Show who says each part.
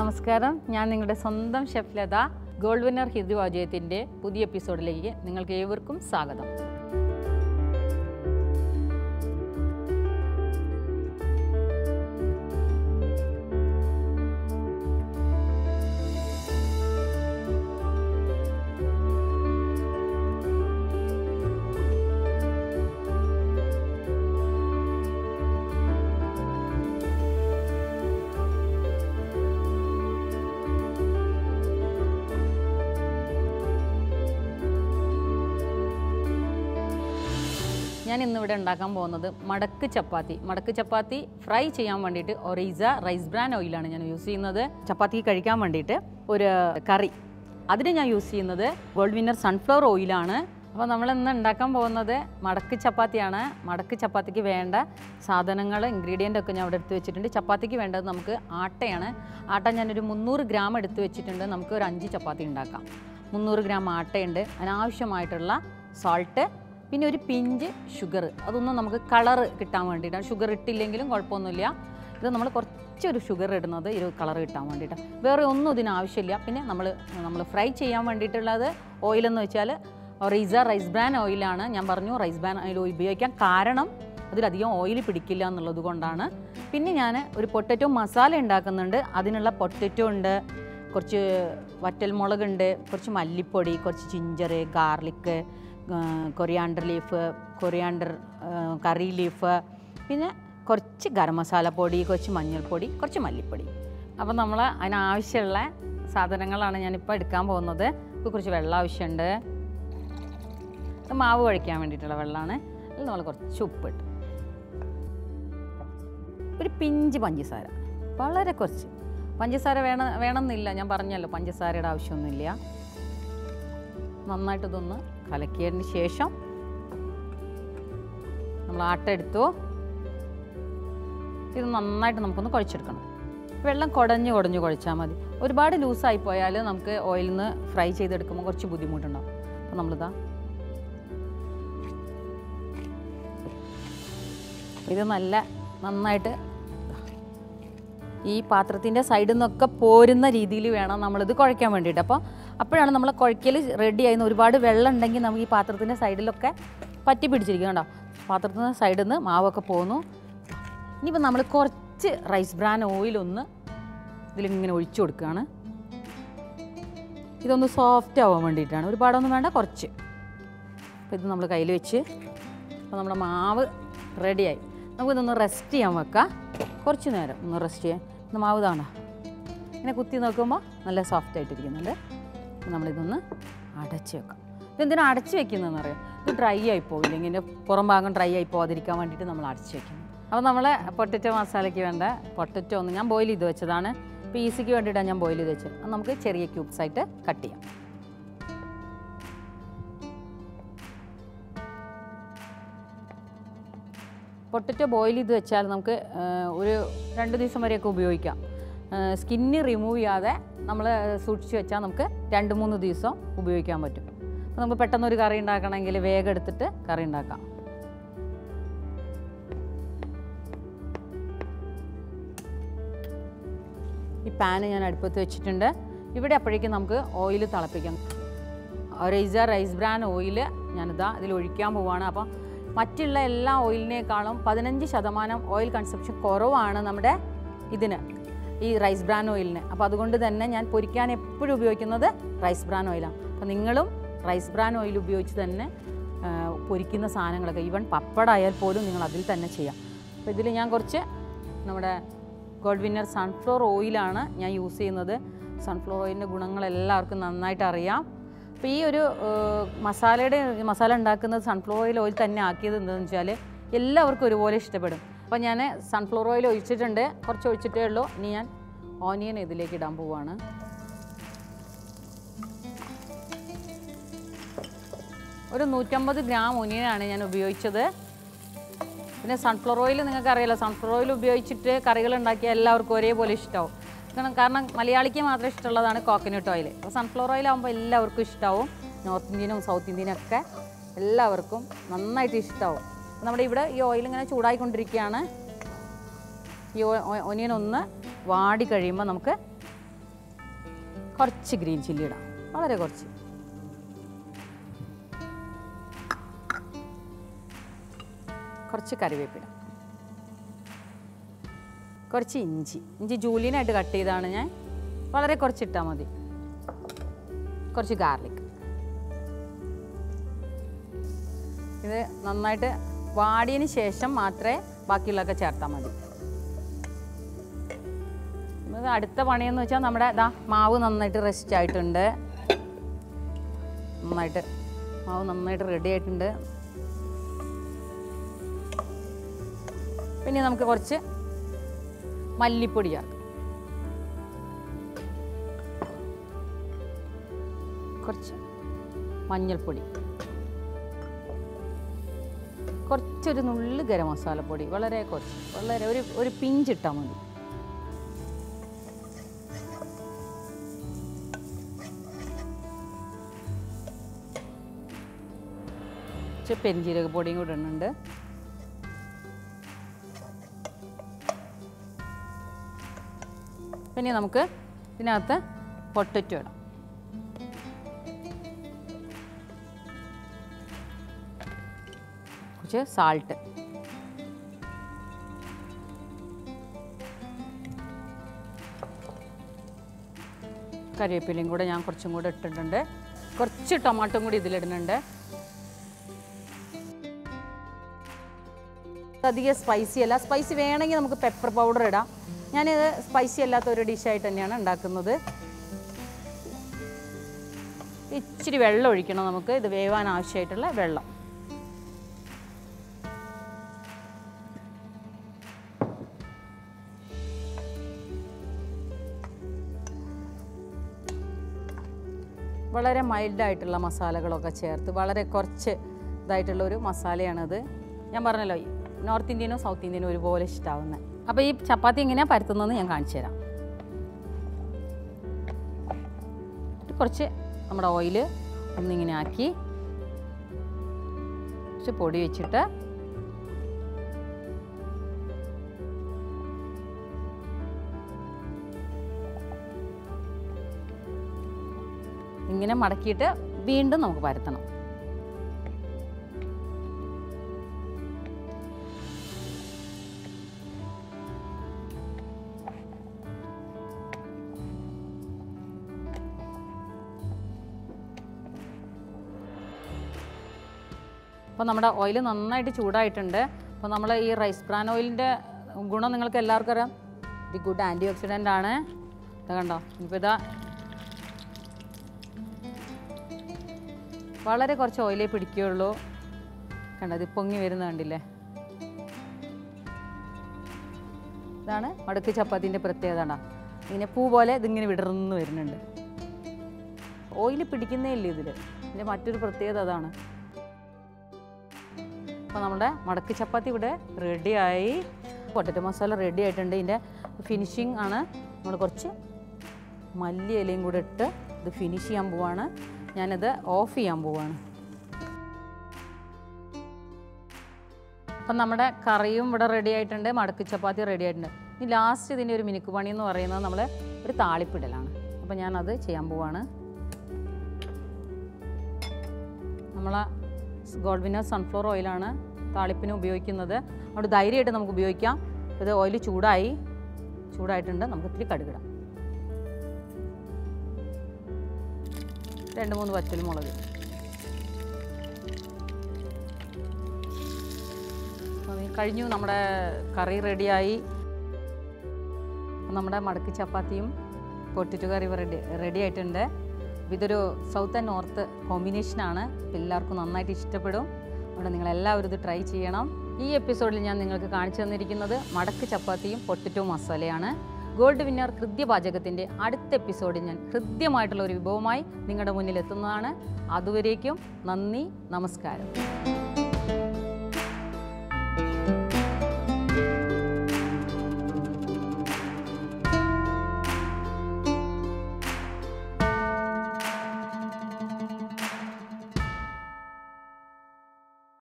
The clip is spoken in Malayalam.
Speaker 1: നമസ്കാരം, ഞാൻ നിങ്ങളുടെ സ്വന്തം chef Latha. Gold winner Hridya പുതിയ എപ്പിസോഡിലേക്ക് നിങ്ങൾക്ക് ഏവർക്കും സ്വാഗതം. ഞാൻ ഇന്നിവിടെ ഉണ്ടാക്കാൻ പോകുന്നത് മടക്ക് ചപ്പാത്തി. മടക്ക് ചപ്പാത്തി ഫ്രൈ ചെയ്യാൻ വേണ്ടിയിട്ട് ഒറീസ റൈസ് ബ്രാൻ ഓയിലാണ് ഞാൻ യൂസ് ചെയ്യുന്നത്. ചപ്പാത്തി കഴിക്കാൻ വേണ്ടിയിട്ട് ഒരു കറി, അതിന് ഞാൻ യൂസ് ചെയ്യുന്നത് ഗോൾഡ് വിന്നർ സൺഫ്ലവർ ഓയിലാണ്. അപ്പോൾ നമ്മളിന്ന് ഉണ്ടാക്കാൻ പോകുന്നത് മടക്ക് ചപ്പാത്തിയാണ്. മടക്ക് ചപ്പാത്തിക്ക് വേണ്ട സാധനങ്ങൾ, ഇൻഗ്രീഡിയൻ്റ് ഒക്കെ ഞാൻ അവിടെ എടുത്ത് വെച്ചിട്ടുണ്ട്. ചപ്പാത്തിക്ക് വേണ്ടത് നമുക്ക് ആട്ടയാണ്. ആട്ട ഞാനൊരു 300 ഗ്രാം എടുത്ത് വെച്ചിട്ടുണ്ട്. നമുക്ക് ഒരു 5 ചപ്പാത്തി ഉണ്ടാക്കാം. 300 ഗ്രാം ആട്ടയുണ്ട്. അതിനാവശ്യമായിട്ടുള്ള സോൾട്ട്, പിന്നെ ഒരു പിഞ്ച് ഷുഗർ. അതൊന്നും നമുക്ക് കളർ കിട്ടാൻ വേണ്ടിയിട്ടാണ്. ഷുഗർ ഇട്ടില്ലെങ്കിലും കുഴപ്പമൊന്നുമില്ല. ഇത് നമ്മൾ കുറച്ചൊരു ഷുഗർ ഇടുന്നത് ഈ കളർ കിട്ടാൻ വേണ്ടിയിട്ടാണ്. വേറെ ഒന്നും ഇതിനാവശ്യമില്ല. പിന്നെ നമ്മൾ ഫ്രൈ ചെയ്യാൻ വേണ്ടിയിട്ടുള്ളത് ഓയിലെന്ന് വെച്ചാൽ ഒറീസ റൈസ് ബ്രാൻ ഓയിലാണ്. ഞാൻ പറഞ്ഞു റൈസ് ബ്രാൻ ഓയിൽ ഉപയോഗിക്കാൻ കാരണം അതിലധികം ഓയിൽ പിടിക്കില്ല എന്നുള്ളത് കൊണ്ടാണ്. പിന്നെ ഞാൻ ഒരു പൊട്ടറ്റോ മസാല ഉണ്ടാക്കുന്നുണ്ട്. അതിനുള്ള പൊട്ടറ്റോ ഉണ്ട്, കുറച്ച് വറ്റൽമുളകുണ്ട്, കുറച്ച് മല്ലിപ്പൊടി, കുറച്ച് ജിഞ്ചർ, ഗാർലിക്ക്, കൊറിയാണ്ടർ ലീഫ്, കറി ലീഫ്, പിന്നെ കുറച്ച് ഗരം മസാല പൊടി, കുറച്ച് മഞ്ഞൾപ്പൊടി, കുറച്ച് മല്ലിപ്പൊടി. അപ്പോൾ നമ്മൾ അതിനാവശ്യമുള്ള സാധനങ്ങളാണ് ഞാനിപ്പോൾ എടുക്കാൻ പോകുന്നത്. ഇപ്പോൾ കുറച്ച് വെള്ളം ആവശ്യമുണ്ട്. മാവ് കഴിക്കാൻ വേണ്ടിയിട്ടുള്ള വെള്ളമാണ്. അതിൽ നമ്മൾ കുറച്ച് ഉപ്പിട്ട്, ഒരു പിഞ്ച് പഞ്ചസാര, വളരെ കുറച്ച് പഞ്ചസാര വേണമെന്നില്ല. ഞാൻ പറഞ്ഞല്ലോ പഞ്ചസാരയുടെ ആവശ്യമൊന്നുമില്ല. നന്നായിട്ട് ഇതൊന്ന് കലക്കിയതിന് ശേഷം നമ്മൾ ആട്ട എടുത്തു. ഇത് നന്നായിട്ട് നമുക്കൊന്ന് കുഴച്ചെടുക്കണം. വെള്ളം കുടഞ്ഞ് കുഴച്ചാൽ മതി. ഒരുപാട് ലൂസായി പോയാൽ നമുക്ക് ഓയിലിൽ നിന്ന് ഫ്രൈ ചെയ്തെടുക്കുമ്പോൾ കുറച്ച് ബുദ്ധിമുട്ടുണ്ടാവും. അപ്പോൾ നമ്മളിതാ ഇത് നന്നായിട്ട് ഈ പാത്രത്തിൻ്റെ സൈഡിൽ നിന്നൊക്കെ പോരുന്ന രീതിയിൽ വേണം നമ്മളിത് കുഴയ്ക്കാൻ വേണ്ടിയിട്ട്. അപ്പോഴാണ് നമ്മൾ കുഴയ്ക്കൽ റെഡി ആയിരുന്നു. ഒരുപാട് വെള്ളം ഉണ്ടെങ്കിൽ നമുക്ക് ഈ പാത്രത്തിൻ്റെ സൈഡിലൊക്കെ പറ്റി പിടിച്ചിരിക്കും. കണ്ടോ, പാത്രത്തിൻ്റെ സൈഡിൽ നിന്ന് മാവൊക്കെ പോകുന്നു. ഇനിയിപ്പോൾ നമ്മൾ കുറച്ച് റൈസ് ബ്രാൻ ഓയിലൊന്ന് ഇതിലിങ്ങനെ ഒഴിച്ചു കൊടുക്കുകയാണ്. ഇതൊന്ന് സോഫ്റ്റ് ആവാൻ വേണ്ടിയിട്ടാണ്. ഒരുപാടൊന്നും വേണ്ട, കുറച്ച്. അപ്പോൾ ഇത് നമ്മൾ കയ്യിൽ വെച്ച്, അപ്പോൾ നമ്മുടെ മാവ് റെഡിയായി. നമുക്കിതൊന്ന് റെസ്റ്റ് ചെയ്യാൻ വെക്കാം. കുറച്ച് നേരം ഒന്ന് റെസ്റ്റ് ചെയ്യാൻ. മാവ് താണോ ഇങ്ങനെ കുത്തി നോക്കുമ്പോൾ നല്ല സോഫ്റ്റ് ആയിട്ടിരിക്കുന്നുണ്ട്. നമ്മളിതൊന്ന് അടച്ച് വെക്കാം. ഇതെന്തിനാണ് അടച്ച് വെക്കുന്നതെന്ന് അറിയാം, ഇത് ഡ്രൈ ആയിപ്പോവില്ല. ഇങ്ങനെ പുറം ഭാഗം ഡ്രൈ ആയി പോകാതിരിക്കാൻ വേണ്ടിയിട്ട് നമ്മൾ അടച്ച് വെക്കണം. അപ്പോൾ നമ്മൾ പൊട്ടറ്റോ മസാലയ്ക്ക് വേണ്ട പൊട്ടറ്റോ ഒന്ന് ഞാൻ ബോയിൽ ചെയ്ത് വെച്ചതാണ്. പീസിക്ക് വേണ്ടിയിട്ടാണ് ഞാൻ ബോയിൽ ചെയ്ത് വെച്ചത്. അത് നമുക്ക് ചെറിയ ക്യൂബ്സ് ആയിട്ട് കട്ട് ചെയ്യാം. പൊട്ടറ്റോ ബോയിൽ ചെയ്ത് വെച്ചാൽ നമുക്ക് ഒരു 2 ദിവസം വരെയൊക്കെ ഉപയോഗിക്കാം. സ്കിന്ന് റിമൂവ് ചെയ്യാതെ നമ്മൾ സൂക്ഷിച്ച് വെച്ചാൽ നമുക്ക് 2-3 ദിവസം ഉപയോഗിക്കാൻ പറ്റും. അപ്പോൾ നമുക്ക് പെട്ടെന്നൊരു കറി ഉണ്ടാക്കണമെങ്കിൽ വേഗം എടുത്തിട്ട് കറി ഉണ്ടാക്കാം. ഈ പാന് ഞാൻ അടുപ്പത്ത് വെച്ചിട്ടുണ്ട്. ഇവിടെ അപ്പോഴേക്കും നമുക്ക് ഓയിൽ തിളപ്പിക്കാം. ഒറീസ റൈസ് ബ്രാൻ ഓയിൽ ഞാനിതാ ഇതിൽ ഒഴിക്കാൻ പോവുകയാണ്. അപ്പോൾ മറ്റുള്ള എല്ലാ ഓയിലിനേക്കാളും 15% ഓയിൽ കൺസപ്ഷൻ കുറവാണ് നമ്മുടെ ഇതിന്, ഈ റൈസ് ബ്രാൻ ഓയിലിന്. അപ്പോൾ അതുകൊണ്ട് തന്നെ ഞാൻ പൊരിക്കാൻ എപ്പോഴും ഉപയോഗിക്കുന്നത് റൈസ് ബ്രാൻ ഓയിലാണ്. അപ്പോൾ നിങ്ങളും റൈസ് ബ്രാൻ ഓയിൽ ഉപയോഗിച്ച് തന്നെ പൊരിക്കുന്ന സാധനങ്ങളൊക്കെ, ഈവൻ പപ്പടായാൽ പോലും നിങ്ങൾ അതിൽ തന്നെ ചെയ്യാം. അപ്പോൾ ഇതിൽ ഞാൻ കുറച്ച് നമ്മുടെ ഗോൾഡ് വിന്നർ സൺഫ്ലവർ ഓയിലാണ് ഞാൻ യൂസ് ചെയ്യുന്നത്. സൺഫ്ലവർ ഓയിലിൻ്റെ ഗുണങ്ങളെല്ലാവർക്കും നന്നായിട്ട് അറിയാം. അപ്പോൾ ഈ ഒരു മസാല ഉണ്ടാക്കുന്നത് സൺഫ്ലവർ ഓയിൽ തന്നെ ആക്കിയത് എന്താണെന്ന് വെച്ചാൽ എല്ലാവർക്കും ഒരുപോലെ ഇഷ്ടപ്പെടും. അപ്പോൾ ഞാൻ സൺഫ്ലവർ ഓയിൽ ഒഴിച്ചിട്ടുണ്ട്, കുറച്ച് ഒഴിച്ചിട്ടേ ഉള്ളൂ. ഇനി ഞാൻ ഓനിയൻ ഇതിലേക്ക് ഇടാൻ പോവുകയാണ്. ഒരു 150 ഗ്രാം ഓനിയനാണ് ഞാൻ ഉപയോഗിച്ചത്. പിന്നെ സൺഫ്ലവർ ഓയിൽ നിങ്ങൾക്കറിയാലോ, സൺഫ്ലവർ ഓയിൽ ഉപയോഗിച്ചിട്ട് കറികൾ ഉണ്ടാക്കിയാൽ എല്ലാവർക്കും ഒരേപോലെ ഇഷ്ടമാവും. കാരണം മലയാളിക്ക് മാത്രം ഇഷ്ടമുള്ളതാണ് കോക്കനട്ട് ഓയിൽ. അപ്പോൾ സൺഫ്ലവർ ഓയിൽ ആകുമ്പോൾ എല്ലാവർക്കും ഇഷ്ടമാവും. നോർത്ത് ഇന്ത്യനും സൗത്ത് ഇന്ത്യനും ഒക്കെ എല്ലാവർക്കും നന്നായിട്ട് ഇഷ്ടമാവും. നമ്മുടെ ഇവിടെ ഈ ഓയിൽ ഇങ്ങനെ ചൂടായിക്കൊണ്ടിരിക്കുകയാണ്. ഈ ഒനിയൻ ഒന്ന് വാടി കഴിയുമ്പോൾ നമുക്ക് കുറച്ച് ഗ്രീൻ ചില്ലി ഇടാം, വളരെ കുറച്ച്. കുറച്ച് കറിവേപ്പില, കുറച്ച് ഇഞ്ചി ജൂലിയനായിട്ട് കട്ട് ചെയ്താണ് ഞാൻ, വളരെ കുറച്ച് ഇട്ടാൽ മതി. കുറച്ച് ഗാർലിക്. ഇത് നന്നായിട്ട് വാടിയതിന് ശേഷം മാത്രമേ ബാക്കിയുള്ളതൊക്കെ ചേർത്താൽ മതി. അടുത്ത പണിയെന്ന് വെച്ചാൽ നമ്മുടെ മാവ് നന്നായിട്ട് റെസ്റ്റ് ആയിട്ടുണ്ട്, മാവ് നന്നായിട്ട് റെഡി ആയിട്ടുണ്ട്. പിന്നെ നമുക്ക് കുറച്ച് മല്ലിപ്പൊടി ചേർക്കാം, കുറച്ച് മഞ്ഞൾപ്പൊടി, കുറച്ചൊരു നുള്ളു ഗരം മസാലപ്പൊടി, വളരെ കുറച്ച്, വളരെ ഒരു പിഞ്ചിട്ടാൽ മതി. കുറച്ച് പെരിഞ്ജീരക പൊടിയും കൂടെ ഇടുന്നുണ്ട്. പിന്നെ നമുക്ക് ഇതിനകത്ത് പൊട്ടറ്റോ ഇടാം. കുറച്ച് സാൾട്ട്, കറിവേപ്പിലയും കൂടെ ഞാൻ കുറച്ചും കൂടെ ഇട്ടിട്ടുണ്ട്. കുറച്ച് ടൊമാറ്റോ കൂടി ഇതിലിടുന്നുണ്ട്. അധികം സ്പൈസി അല്ല, സ്പൈസി വേണമെങ്കിൽ നമുക്ക് പെപ്പർ പൗഡർ ഇടാം. ഞാനിത് സ്പൈസി അല്ലാത്ത ഒരു ഡിഷായിട്ട് തന്നെയാണ് ഉണ്ടാക്കുന്നത്. ഇച്ചിരി വെള്ളം ഒഴിക്കണം നമുക്ക്, ഇത് വേവാൻ ആവശ്യമായിട്ടുള്ള വെള്ളം. വളരെ മൈൽഡായിട്ടുള്ള മസാലകളൊക്കെ ചേർത്ത് വളരെ കുറച്ച് ഇതായിട്ടുള്ളൊരു മസാലയാണത്. ഞാൻ പറഞ്ഞല്ലോ, നോർത്ത് ഇന്ത്യനോ സൗത്ത് ഇന്ത്യനോ ഒരുപോലെ ഇഷ്ടമാവുന്നത്. അപ്പോൾ ഈ ചപ്പാത്തി എങ്ങനെയാണ് പരത്തുന്നതെന്ന് ഞാൻ കാണിച്ചു തരാം. കുറച്ച് നമ്മുടെ ഓയിൽ ഒന്നിങ്ങനെ ആക്കി കുറച്ച് പൊടി വെച്ചിട്ട് ഇങ്ങനെ മടക്കിയിട്ട് വീണ്ടും നമുക്ക് പരത്തണം. അപ്പോൾ നമ്മുടെ ഓയിൽ നന്നായിട്ട് ചൂടായിട്ടുണ്ട്. അപ്പോൾ നമ്മൾ ഈ റൈസ് ബ്രാൻ ഓയിലിൻ്റെ ഗുണം നിങ്ങൾക്ക് എല്ലാവർക്കും അറിയാം, ഇത് ഗുഡ് ആൻറ്റി ഓക്സിഡൻ്റ് ആണ്. ഇത് കണ്ടോ, ഇപ്പോൾ ഇതാ വളരെ കുറച്ച് ഓയിലേ പിടിക്കുകയുള്ളൂ. കണ്ടോ, ഇത് പൊങ്ങി വരുന്ന കണ്ടില്ലേ. ഇതാണ് മടക്ക് ചപ്പാത്തിൻ്റെ പ്രത്യേകത. കണ്ടോ, ഇങ്ങനെ പൂ പോലെ ഇതിങ്ങനെ വിടർന്ന് വരുന്നുണ്ട്. ഓയിൽ പിടിക്കുന്നേ ഇല്ല ഇതിൽ. ഇതിൻ്റെ മറ്റൊരു പ്രത്യേകത അതാണ്. അപ്പോൾ നമ്മുടെ മടക്ക് ചപ്പാത്തി ഇവിടെ റെഡിയായി. പൊട്ടറ്റോ മസാല റെഡി ആയിട്ടുണ്ട്. ഇതിൻ്റെ ഫിനിഷിങ് ആണ്. നമ്മൾ കുറച്ച് മല്ലി ഇലയും കൂടെ ഇട്ട് ഇത് ഫിനിഷ് ചെയ്യാൻ പോവാണ്. ഞാനത് ഓഫ് ചെയ്യാൻ പോവാണ്. അപ്പം നമ്മുടെ കറിയും ഇവിടെ റെഡി ആയിട്ടുണ്ട്, മടക്ക് ചപ്പാത്തി റെഡി ആയിട്ടുണ്ട്. ഇനി ലാസ്റ്റ് ഇതിൻ്റെ ഒരു മിനുക്ക് പണി എന്ന് പറയുന്നത് നമ്മൾ ഒരു താളിപ്പിടലാണ്. അപ്പം ഞാനത് ചെയ്യാൻ പോവാണ്. നമ്മളെ ഗോൾഡ് വിന്നർ സൺഫ്ലവർ ഓയിലാണ് താളിപ്പിന് ഉപയോഗിക്കുന്നത്. അവിടെ ധൈര്യമായിട്ട് നമുക്ക് ഉപയോഗിക്കാം. ഇത് ഓയിൽ ചൂടായിട്ടുണ്ട്. നമുക്ക് ഇത്തിരി കടുകിടാം. 2-3 വറ്റൽമുളക്. കഴിഞ്ഞു, നമ്മുടെ കറി റെഡിയായി. നമ്മുടെ മടക്ക് ചപ്പാത്തിയും പൊട്ടറ്റോ കറി റെഡി ആയിട്ടുണ്ട്. ഇതൊരു സൗത്ത് ആൻഡ് നോർത്ത് കോമ്പിനേഷനാണ്. എല്ലാവർക്കും നന്നായിട്ട് ഇഷ്ടപ്പെടും. അതുകൊണ്ട് നിങ്ങളെല്ലാവരും ഇത് ട്രൈ ചെയ്യണം. ഈ എപ്പിസോഡിൽ ഞാൻ നിങ്ങൾക്ക് കാണിച്ചു തന്നിരിക്കുന്നത് മടക്ക് ചപ്പാത്തിയും പൊട്ടറ്റോ മസാലയാണ്. ഗോൾഡ് വിന്നർ ഹൃദ്യ പാചകത്തിൻ്റെ അടുത്ത എപ്പിസോഡിൽ ഞാൻ ഹൃദ്യമായിട്ടുള്ള ഒരു വിഭവമായി നിങ്ങളുടെ മുന്നിൽ എത്തുന്നതാണ്. അതുവരേക്കും നന്ദി, നമസ്കാരം.